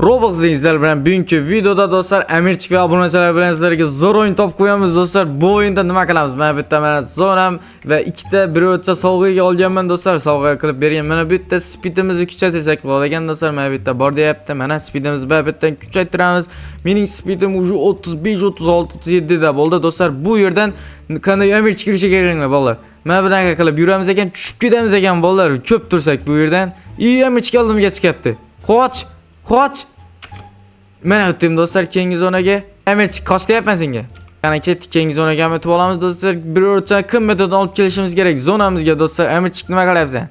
Roblox izler bilen bugünkü videoda dostlar Emirchik ve obunachilar bilan sizlarga zo'r o'yin topib qo'yamiz dostlar. Bu o'yinda nima qilamiz? Mana bu yerda mana zonam va ikkita bir o'tcha sovg'aga olganman dostlar. Sovg'a qilib bergan. Mana bu yerda speedimizni kuchaytirsak bo'ladigan dostlar. Mana bu yerda bor deyapti. Mana speedimizni bu yerdan kuchaytiramiz. Mening speedim уже 35, 36, 37 da bo'ldi dostlar. Bu yerdan qanday Emirchik kirishiga kerakmi bolalar? Mana bunaqa qilib yuramiz ekan, tushib ketamiz ekan bolalar. Ko'p tursak bu yerdan. Emirchik oldimga chiqyapti. Qoch. Mana o'tdim dostlar keyingi zonaga. Emirchik qoch deyapman senga. Qani ketdik keyingi zonaga o'tib olamiz dostlar. Bir o'rta qimmatdan olib kelishimiz kerak zonamizga dostlar. Emirchik nima qilyapsan?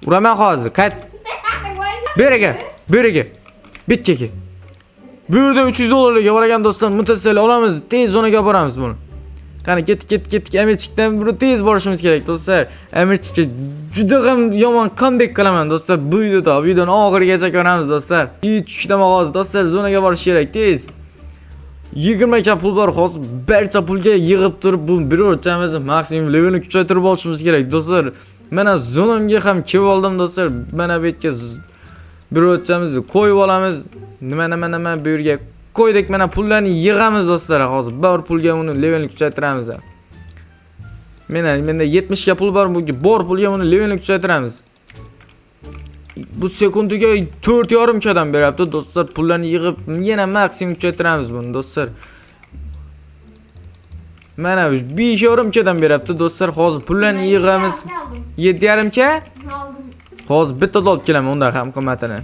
Uraman hozir. Qayt. Beraga. Bitcheki. Bu yerda 300 dollarga boragan dostlar mutassil olamiz. Tez zonaga boramiz buni. Qani ketdik. Emirchikdan buni tez borishimiz kerak dostlar. Emirchikka juda ham yomon comeback qilaman dostlar. Bu videoni oxirigacha ko'ramiz dostlar. 3 ta mag'oz dostlar zonaga borish kerak tez. 20 ka pul bor hozir barcha pulga yig'ib turib bu bir o'rchamizni maksimum levelni kuchaytirib olishimiz kerak dostlar. Mana zonamga ham kelib oldim dostlar. Mana bu yerga bir o'rchamizni qo'yib olamiz. Nima bu yerga qo'ydik, mana pullarni yig'amiz dostlar. Hozir bor pulga uni levelni kuchaytiramiz. Menda 70 ga pul bor, bu bor pulga uni levelni kuchaytiramiz. Bu sekundiga 4,5 kadan beryapti dostlar. Pullarni yig'ib yana maksimum kuchaytiramiz buni dostlar. Mana 5,5 kadan beryapti dostlar. Hozir pullarni yig'amiz. 7,5 ka? Hozir bitta olib kelaman undan ham qimmatini.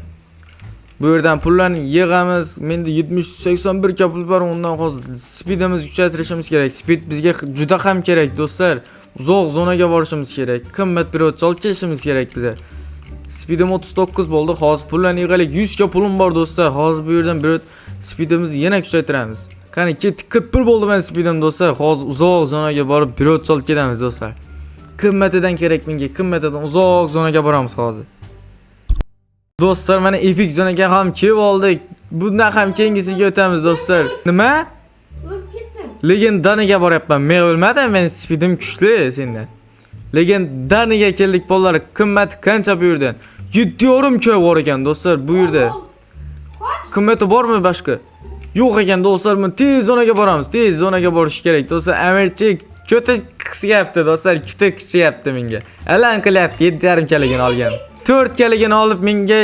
Bu yerdan pullarni yig'amiz. Menda 70-81 ka pul bor. Undan hozir speedimizni kuchaytirishimiz kerak. Speed bizga juda ham kerak dostlar. Uzoq zonaga borishimiz kerak. Qimmat bir o'tcha olib kelishimiz kerak bizga. Speedim 39 bo'ldi. Hozir pullarni yig'alik. 100 ka pulim bor dostlar. Hozir bu yerdan bir speedimizni yana kuchaytiramiz. Qani ketdik. 41 bo'ldi men speedim dostlar. Hozir uzoq zonaga borib bir o'tcha olib kelamiz dostlar. Qimmatidan kerak menga. Qimmatidan uzoq zonaga boramiz hozir. Dostlar mana epic zonaga ham kelib oldik. Bundan ham keyingisiga o'tamiz dostlar. Nima? O'lib ketdim. Legendaniga boryapman. Men o'lmadim, men speedim kuchli sendan. Legendaniga keldik bolalar. Qimmati qancha bu yerdan? 7,5 ka bor ekan dostlar bu yerda. Qimmati bormi boshqa? Yo'q ekan dostlar. Men tez zonaga boramiz. Tez zonaga borish kerak dostlar. Emirchik ko'ta qishyapti dostlar. Ko'ta qishyapti menga. Alan qilyapti 7,5 kaligini olgan. 4 kaligini olib menga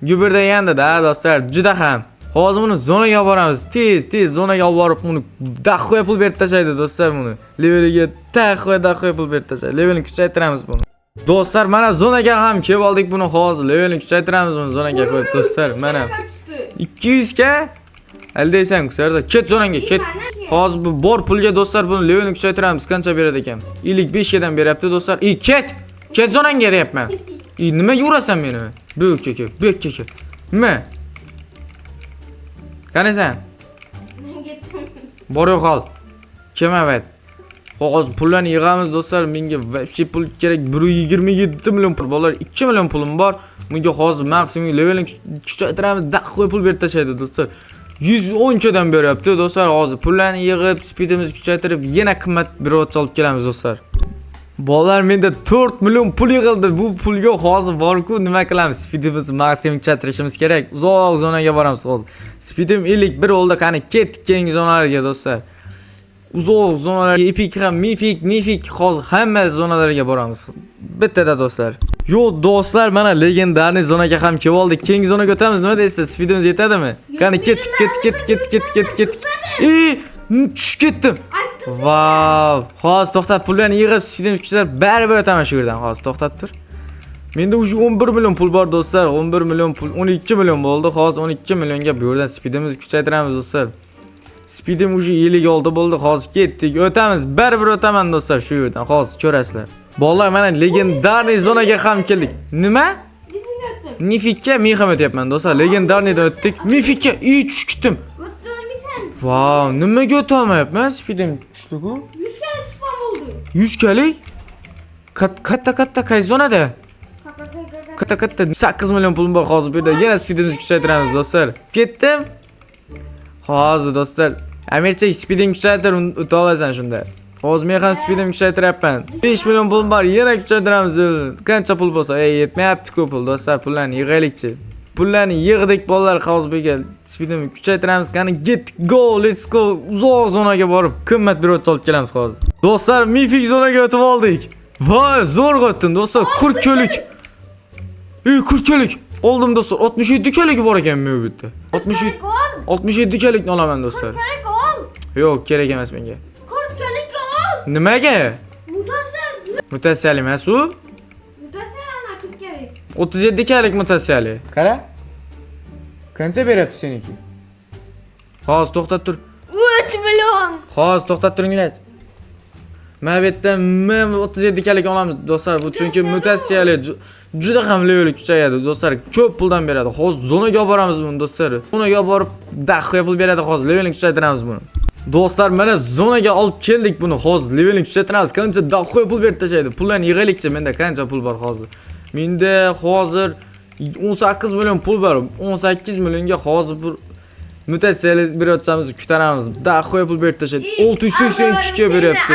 guburdaganda dostlar juda ham. Hozir buni zonaga boramiz. Tez zonaga olib borib buni dahoya pul berib tashlaydi dostlar buni. Leveliga dahoya pul berib tashlaydi. Levelni kuchaytiramiz buni. Dostlar mana zonaga ham kelib oldik buni hozir. Levelni kuchaytiramiz buni zonaga qo'yib dostlar. Mana 200 ka aldaysan kusarda. Ket zonaga ket. Hozir bu bor pulga dostlar buni levelni kuchaytiramiz. Qancha beradi ekan? 55 kadan beryapti dostlar. Ket zonaga deyapman. Nima yurasan meni? Bu keke. Nima? Qani sen? Men ketdim. Bor yo'q hol. Kelmayapti. Hozir pullarni yig'amiz dostlar. Menga vaqti pul kerak. 127 million pul bor. 2 million pulim bor. Menga hozir maksimum levelni kuchaytiramiz. Dahoy pul berib tashlaydi dostlar. 110 kadan beryapti dostlar. Hozir pullarni yig'ib, speedimizni kuchaytirib, yana qimmat bir o'tcha olib kelamiz dostlar. Bolalar menda 4 million pul yig'ildi. Bu pulga hozir bor-ku nima qilamiz? Speedimizni maksimum kuchaytirishimiz kerak. Uzoq zonaga boramiz hozir. Speedim 51 oldi. Qani ketdik keyingi zonalarga dostlar. Uzoq zonalarga epic ham, mifik hozir hamma zonalarga boramiz. Bittada dostlar. Yo'q dostlar, mana legendarniy zonaga ham kelib oldik. Keyingi zonaga o'tamiz. Nima deysiz? Speedimiz yetadimi? Qani ketdik. Tushib ketdim. Vav. Hozir to'xtat, pullarni yig'ib, speedimni kuchaytirib, baribir o'taman shu yerdan. Hozir to'xtat tur. Menda уже 11 million pul bor dostlar. 11 million pul, 12 million bo'ldi. Hozir 12 millionga bu yerdan speedimizni kuchaytiramiz dostlar. Speedim уже 50 oldi bo'ldi. Hozir ketdik. O'tamiz. Baribir o'taman dostlar shu yerdan. Hozir ko'rasizlar. Bolalar mana legendarniy zonaga ham keldik. Nima? Mifikka men ham o'tyapman dostlar. Legendarniydan o'tdik. Mifikka tushib ketdim. Vav, nimaga o'ta olmayapman? Speedim kuchli-ku. 100 kalik spam oldu. 100 kalik? Katta kay zonada? Katta 8 million pulim bor hozir bu yerda. Yana speedimizni kuchaytiramiz dostlar. Ketdim. Hozir dostlar, Emirchik speeding kuchaytir, o'ta olasan shunda. Hozir men ham speedimni kuchaytiryapman. 5 million pulim bor, yana kuchaytiramiz. Qancha pul bo'lsa, yetmayapti-ku pul dostlar, pullarni yig'aylikchi. pullarni yig'dik bolalar, hozir bu gal speedimni kuchaytiramiz. Qani get go, let's go. Uzoq zonaga borib qimmat bir o't olib kelamiz hozir. Do'stlar, mifik zonaga o'tib oldik. Voy, zo'r o'tdim do'stlar. 40 ko'lik. Kurcholik. Oldim do'stlar. 67 ko'lik bor ekan bu yerda. 67 ko'likni olaman do'stlar. Kerak ol. Yo'q, kerak emas menga. Kerak ol. Nimaga? Mutasil. Mutasil emas u. Mutasil ana kim kerak? 37 ko'lik mutasil. Qara. Qancha beryapti seniki? Hozir to'xtab tur. 3 million. Hozir to'xtab turinglar. Men bu yerda men 37 ko'lik olamiz do'stlar. Bu chunki mutasil juda ham leveli kuchayadi do'stlar. Ko'p puldan beradi. Hozir zonaga olib boramiz buni do'stlar. Zonaga borib daqiqa pul beradi hozir. Levelini kuchaytiramiz buni. Do'stlar, mana zonaga olib keldik buni. Hozir levelini kuchaytiramiz. Qancha daqiqa pul berib tashlaydi. Pullarni yig'aylikchi. Menda qancha pul bor hozir? Menda hozir 18 million pul bor. 18 millionga hozir bir mutasil bir o'tchamiz kutaramiz. Daqiqa pul berib tashlaydi. 682 ga beryapti.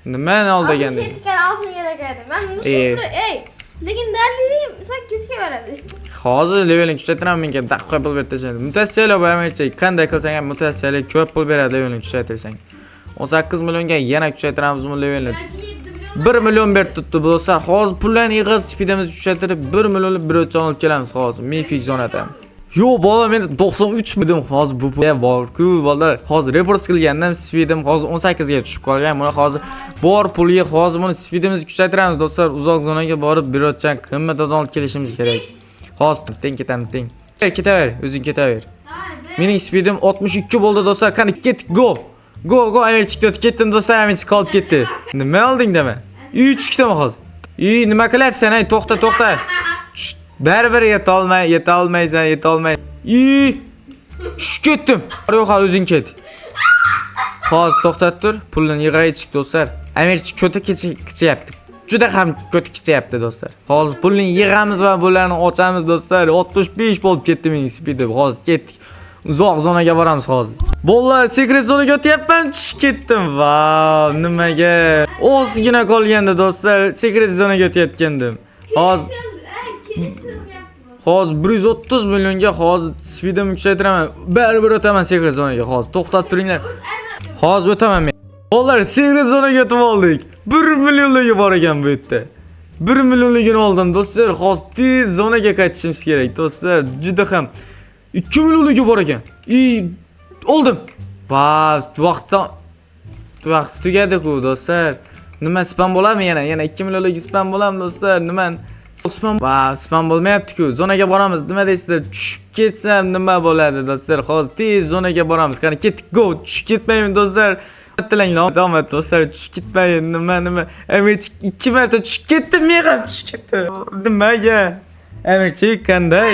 Nimani oldagan? Shetikani olishim kerak edi. Men ey, legendarligim 8 ga beradi. Hozir levelini kuchaytiraman, menga daqiqa pul berib tashlaydi. Mutasil bo'lmaychi, qanday qilsang ham mutasil ko'p pul beradi levelini kuchaytirsang. 18 millionga yana kuchaytiramiz bu levelni. 1 million berib turibdi do'stlar. Hozir pullarni yig'ib, speedimizni kuchaytirib 1 millionli bir o'tcha olib kelamiz hozir. Mifik zonadan. Yo bola, men 93 million hozir bu pul bor-ku bolalar. Hozir report qilgandim, speedim hozir 18 ga tushib qolgan. Buni hozir bor pulga hozir buni speedimizni kuchaytiramiz do'stlar. Uzoq zonaga borib bir o'tcha qimmatdan olib kelishimiz kerak. Hozir teng ketamiz, teng. Ketaver, o'zing ketaver. Mening speedim 62 bo'ldi do'stlar. Qani ket, go. Go, amer chiqdi, ketdim do'stlar, amer chiqib qolib ketdi. Nima olding dema? 3 ketama hozir. Nima qilyapsan? Ay, to'xta. Baribir yeta olmaysan. Tushib ketdim. Yo'q, hali o'zing ket. Hozir to'xtat tur, pulni yig'aylik do'stlar. Amerchi ko'ta kichyapti. Juda ham ko'ta kichyapti do'stlar. Hozir pulni yig'amiz va bularni ochamiz do'stlar. 65 bo'lib ketdi mening speedim. Hozir ketdik. Uzoq zonaga boramiz hozir. Bolalar, secret zonaga o'tyapman, tushib ketdim. Vau, nimaga? Ozgina qolganda do'stlar, secret zonaga o'tayotgandim. Hozir 130 millionga hozir speedimni kuchaytiraman. Baribir o'taman secret zonaga hozir. To'xtab turinglar. Hozir o'taman men. Bolalar, secret zonaga o'tib oldik. 1 millionlarga bor ekan bu yerda. 1 millionligini oldim do'stlar. Hozir tez zonaga qaytishimiz kerak do'stlar. Juda ham 2 millionlarga bor ekan. Oldim. Vaqt tugadi-ku do'stlar. Nima spam bo'ladimi yana? Yana 2 millionlik spam bo'ladimi do'stlar? Nima? Spam bo'lmayapti-ku. Zonaga boramiz. Nima deysizlar? Tushib ketsam nima bo'ladi do'stlar? Hozir tez zonaga boramiz. Qani ketdik, go. Tushib ketmayman do'stlar. Tilanglar, damat do'stlar, tushib ketmayin. Nima? Amerchi 2 marta tushib ketdi, men ham tushib ketdim. Nimaga? Amerchi qanday?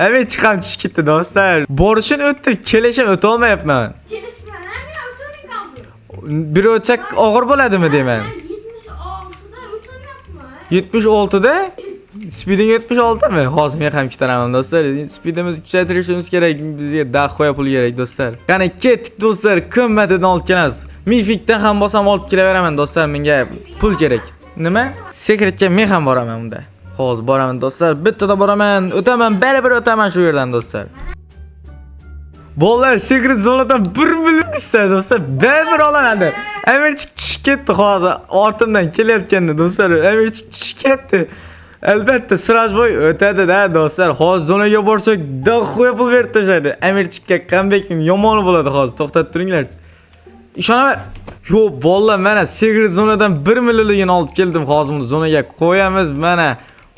Amerchi ham tushib ketdi do'stlar. Borishini o'tdi, kelishim o'ta olmayapman. Bir o'chak og'ir bo'ladimi deyman? 76 da? Speeding 76 mi? Hozir men ham kutaraman do'stlar. Speedimizni kuchaytirishimiz kerak. Bizga daqiqa pul kerak do'stlar. Qani ketdik do'stlar, qimmatidan olib kelamiz. Mifikdan ham bosam olib kelaveraman do'stlar, menga pul kerak. Nima? Secretga men ham boraman unda. Hozir boraman do'stlar, bittada boraman, o'taman, baribir o'taman shu yerdan do'stlar. Bolalar, secret zonadan 1 million istadi do'stlar, baribir olaman deb. Amerchi tushib ketdi hozir, ortimdan kelayotganda do'stlar, amerchi tushib ketdi. Albatta Sirajboy o'tadi-da do'stlar. Hozir zonaga borsak, daqiqa pul berib tashlaydi. Amerchikka comebackning yomoni bo'ladi hozir. To'xtab turinglar. Ishonaver. Yo, bolalar, mana secret zonadan 1 millionligini olib keldim. Hozir buni zonaga qo'yamiz. Mana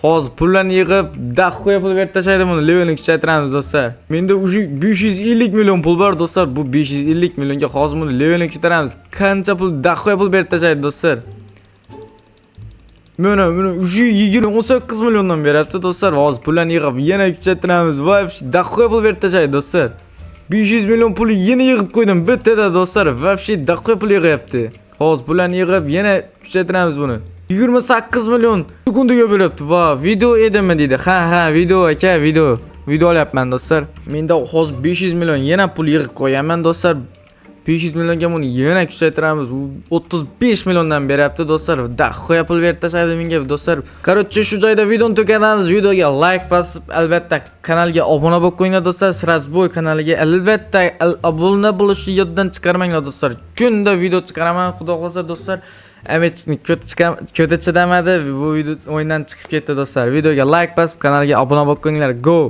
hozir pullarni yig'ib, daqiqa pul berib tashlaydi buni. Levelni kuchaytiramiz do'stlar. Menda уже 550 million pul bor do'stlar. Bu 550 millionga hozir buni levelni ko'taramiz. Qancha pul daqiqa pul berib tashlaydi do'stlar. Mana 18 milliondan beryapti do'stlar. Hozir pullarni yig'ib yana kuchaytiramiz. Voy, daqiqa pul berib tashlaydi do'stlar. 500 million pulni yana yig'ib qo'ydim bittada do'stlar. Vafshi daqiqa pul yig'yapti. Hozir pullarni yig'ib yana kuchaytiramiz buni. 28 million sekundiga bo'lyapti. Va, video edimi deydi. Ha, video aka, video olyapman do'stlar. Menda hozir 500 million yana pul yig'ib qo'yaman do'stlar. 500 millionga buni yana kuchaytiramiz. U 35 milliondan beryapti do'stlar. Dahoya pul berib tashlaydi menga do'stlar. Короче, shu joyda videoni tugatamiz. Videoga like bosib, albatta kanalga obuna bo'lib qo'yinglar do'stlar. Srazboy kanaliga albatta obuna bo'lishni yoddan chiqarmanglar do'stlar. Kunda video chiqaraman, xudo xolsa do'stlar. Amechni ko'ta chidamadi. Bu video o'yindan chiqib ketdi do'stlar. Videoga like bosib, kanalga obuna bo'lib qo'yinglar. Go!